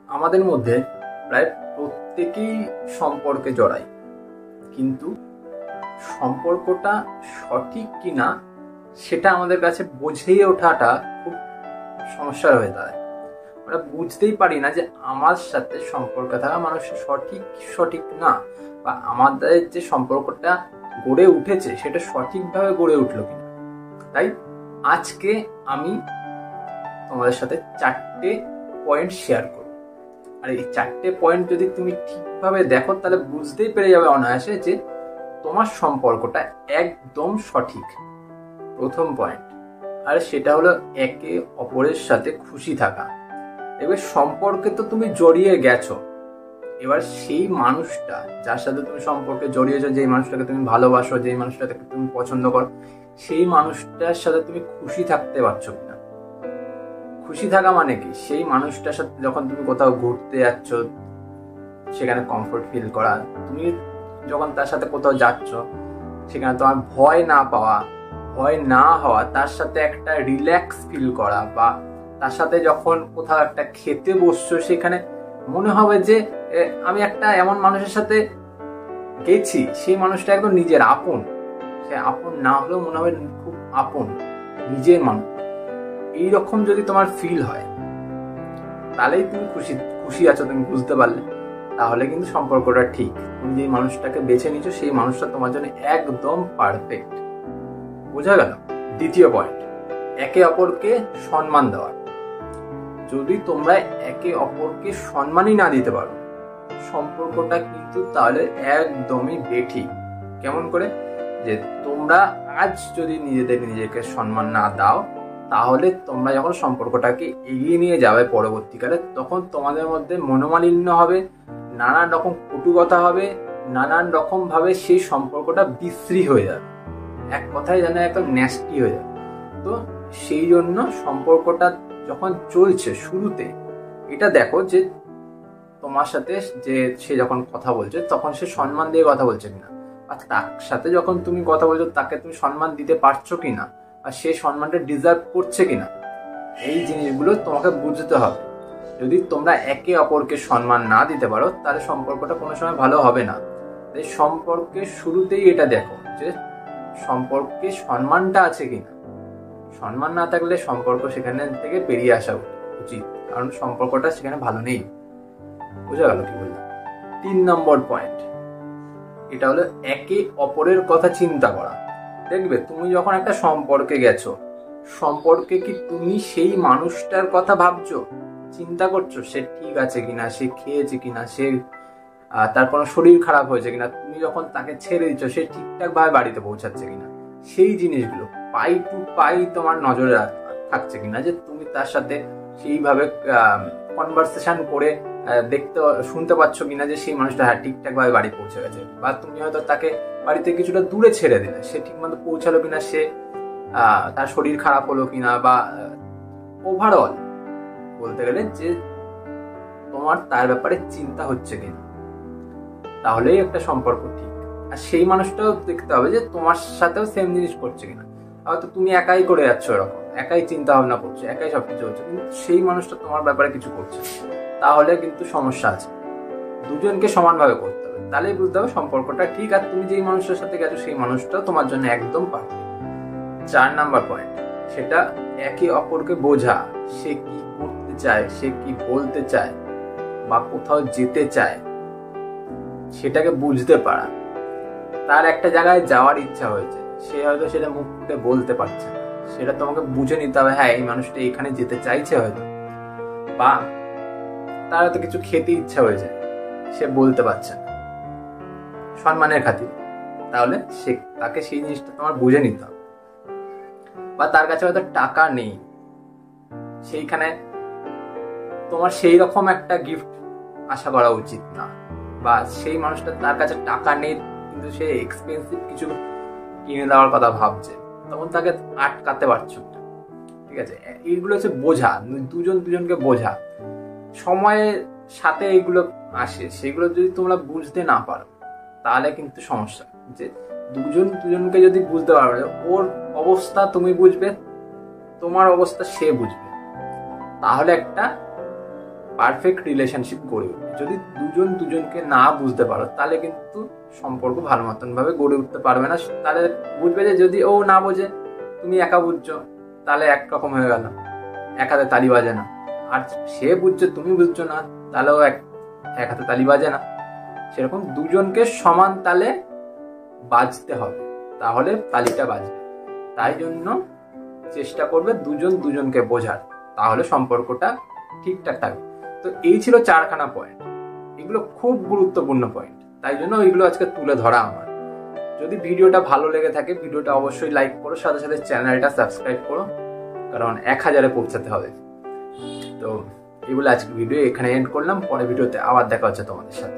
আমাদের মধ্যে প্রায় প্রত্যেকেই সম্পর্কে জড়াই, কিন্তু সম্পর্কটা সঠিক কিনা সেটা আমাদের কাছে বুঝেই ওঠাটা খুব সমস্যার হয়ে দাঁড়ায়। আমরা বুঝতেই পারি না যে আমার সাথে সম্পর্ক থাকা মানুষের সঠিক না, বা আমাদের যে সম্পর্কটা গড়ে উঠেছে সেটা সঠিকভাবে গড়ে উঠলো কিনা। তাই আজকে আমি তোমাদের সাথে 4টে পয়েন্ট শেয়ার করব। আর এই 4টে পয়েন্ট যদি তুমি ঠিকভাবে দেখো তাহলে বুঝতেই পেরে যাবে অনায়াসে যে তোমার সম্পর্কটা একদম সঠিক। প্রথম পয়েন্ট, আর সেটা হলো একে অপরের সাথে খুশি থাকা। এবার সম্পর্কে তো তুমি জড়িয়ে গেছো, এবার সেই মানুষটা যার সাথে তুমি সম্পর্কে জড়িয়েছো, যেই মানুষটাকে তুমি ভালোবাসো, যেই মানুষটাকে তুমি পছন্দ করো, সেই মানুষটার সাথে তুমি খুশি থাকতে পারছো কিনা। খুশি থাকা মানে কি, সেই মানুষটার সাথে যখন তুমি কোথাও ঘুরতে যাচ্ছ সেখানে কমফোর্ট ফিল করা, তুমি যখন তার সাথে কোথাও যাচ্ছ সেখানে তোমার ভয় না হওয়া, তার সাথে একটা রিল্যাক্স ফিল করা, বা তার সাথে যখন কোথাও একটা খেতে বসছো সেখানে মনে হবে যে আমি একটা এমন মানুষের সাথে গেছি, সেই মানুষটা একদম নিজের আপন, সে আপন না হলেও মনে হবে খুব আপন, নিজের মানুষ। এইরকম যদি তোমার ফিল হয় তাহলেই তুমি খুশি আছো, তুমি বুঝতে পারলে, তাহলে কিন্তু সম্পর্কটা ঠিক। তুমি যে মানুষটাকে বেছে নিচ্ছ সেই মানুষটা তোমার জন্য একদম পারফেক্ট। বোঝা গেল? দ্বিতীয় পয়েন্ট, একে অপরকে সম্মান দেওয়া। যদি তোমরা একে অপরকে সম্মানই না দিতে পারো, সম্পর্কটা কিন্তু তাহলে একদমই বেঠিক। কেমন করে? যে তোমরা আজ যদি নিজেকে সম্মান না দাও, তাহলে তোমরা যখন সম্পর্কটাকে এগিয়ে নিয়ে যাবে পরবর্তীকালে, তখন তোমাদের মধ্যে মনোমালিন্য হবে, নানান রকম কটু কথা হবে, নানান রকম ভাবে সেই সম্পর্কটা বিশ্রী হয়ে যাবে, এক কথায় যেন একদম ন্যাস্টি হয়ে যাবে। তো সেই জন্য সম্পর্কটা যখন চলছে শুরুতে এটা দেখো যে তোমার সাথে যে সে যখন কথা বলছে তখন সে সম্মান দিয়ে কথা বলছে কিনা, আর তার সাথে যখন তুমি কথা বলছো তাকে তুমি সম্মান দিতে পারছো কিনা, আর সে সম্মানটা ডিজার্ভ করছে কিনা, এই জিনিসগুলো তোমাকে বুঝতে হবে। যদি তোমরা একে অপরকে সম্মান না দিতে পারো তাহলে সম্পর্কটা কোনো সময় ভালো হবে না। তাই সম্পর্কের শুরুতেই এটা দেখো যে সম্পর্কে সম্মানটা আছে কিনা। সম্মান না থাকলে সম্পর্ক সেখানে থেকে বেরিয়ে আসা উচিত, কারণ সম্পর্কটা সেখানে ভালো নেই। বোঝা গেল কি বললাম? 3 নম্বর পয়েন্ট, এটা হলো একে অপরের কথা চিন্তা করা। দেখবে তুমি যখন একটা সম্পর্কে গেছো, সম্পর্কে কি তুমি সেই মানুষটার কথা ভাবছো, চিন্তা করছো সে ঠিক আছে কিনা, সে খেয়েছে কিনা, সে তার কোনো শরীর খারাপ হয়েছে কিনা, তুমি যখন তাকে ছেড়ে দিচ্ছ সে ঠিকঠাক ভাবে বাড়িতে পৌঁছাচ্ছে কিনা, সেই জিনিসগুলো পাই টু পাই তোমার নজরে থাকছে কিনা, যে তুমি তার সাথে সেইভাবে কনভারসেশন করে শুনতে পাচ্ছ কিনা যে সেই মানুষটা হ্যাঁ ঠিকঠাক ভাবে বাড়ি পৌঁছে গেছে। বা তুমি হয়তো তাকে বাড়িতে কিছুটা দূরে ছেড়ে দিলে, সে ঠিক মতো পৌঁছালো কিনা, সে তার শরীর খারাপ হলো কিনা, বা ওভারঅল বলতে গেলে যে তোমার তার ব্যাপারে চিন্তা হচ্ছে কিনা, তাহলেই একটা সম্পর্ক ঠিক। আর সেই মানুষটাও দেখতে হবে যে তোমার সাথেও সেম জিনিস করছে কিনা। হয়তো তুমি একাই করে যাচ্ছ, এরকম একাই চিন্তা ভাবনা করছো, একাই সবকিছু হচ্ছে, কিন্তু সেই মানুষটা তোমার ব্যাপারে কিছু করছে, তাহলে কিন্তু সমস্যা আছে। দুজনকে সমানভাবে করতে হবে, তাহলেই বুঝতে হবে সম্পর্কটা ঠিক। আর তুমি যেই মানুষটার সাথে গেছো সেই মানুষটা তোমার জন্য একদম পারফেক্ট। 4 নাম্বার পয়েন্ট, সেটা একে অপরকে বোঝা। সে কি করতে চায়, সে কি বলতে চায়, বা কোথাও যেতে চায়, সেটাকে বুঝতে পারা। তার একটা জায়গায় যাওয়ার ইচ্ছা হয়েছে, সে হয়তো সেটা মুখ ফুটে বলতে পারছে না, সেটা তোমাকে বুঝে নিতে হবে, হ্যাঁ এই মানুষটা এখানে যেতে চাইছে হয়তো। বা তার হয়তো কিছু খেতে ইচ্ছা হয়েছে, সে বলতে পারছে না সম্মানের খাতিরে, তাহলে তাকে সেই জিনিসটা তোমার বুঝে নিতে হবে। বা তার কাছে হয়তো টাকা নেই, সেইখানে তোমার সেই রকম একটা গিফট আশা করা উচিত না। বা সেই মানুষটা তার কাছে টাকা নেই কিন্তু সে এক্সপেন্সিভ কিছু কিনে দেওয়ার কথা ভাবছে, তখন তাকে আটকাতে পারছো না। ঠিক আছে, এইগুলো হচ্ছে বোঝা, দুজনকে বোঝা। সময়ের সাথে এইগুলো আসে, সেগুলো যদি তোমরা বুঝতে না পারো তাহলে কিন্তু সমস্যা। যে দুজনকে যদি বুঝতে পারবে, ওর অবস্থা তুমি বুঝবে, তোমার অবস্থা সে বুঝবে, তাহলে একটা পারফেক্ট রিলেশনশিপ গড়ে উঠবে। যদি দুজন দুজনকে না বুঝতে পারো তাহলে কিন্তু সম্পর্ক ভালো মতন ভাবে গড়ে উঠতে পারবে না। তাহলে বুঝবে যে যদি ও না বোঝে, তুমি একা বুঝছো, তাহলে একরকম হয়ে গেল, এক হাতে তালি বাজে না। আর সে বুঝছে তুমি বুঝছো না, তাহলেও এক হাতে তালি বাজে না। সেরকম দুজনকে সমান তালে বাজতে হবে, তাহলে তালিটা বাজবে। তাই জন্য চেষ্টা করবে দুজন দুজনকে বোঝার, তাহলে সম্পর্কটা ঠিকঠাক থাকবে। তো এই ছিল 4খানা পয়েন্ট। এগুলো খুব গুরুত্বপূর্ণ পয়েন্ট, তাই জন্য ওইগুলো আজকে তুলে ধরা আমার। যদি ভিডিওটা ভালো লেগে থাকে ভিডিওটা অবশ্যই লাইক করো, সাথে সাথে চ্যানেলটা সাবস্ক্রাইব করো, কারণ 1000-এ পৌঁছাতে হবে। তো এগুলো আজকে ভিডিও এখানে এন্ড করলাম, পরে ভিডিওতে আবার দেখা হচ্ছে তোমাদের সাথে।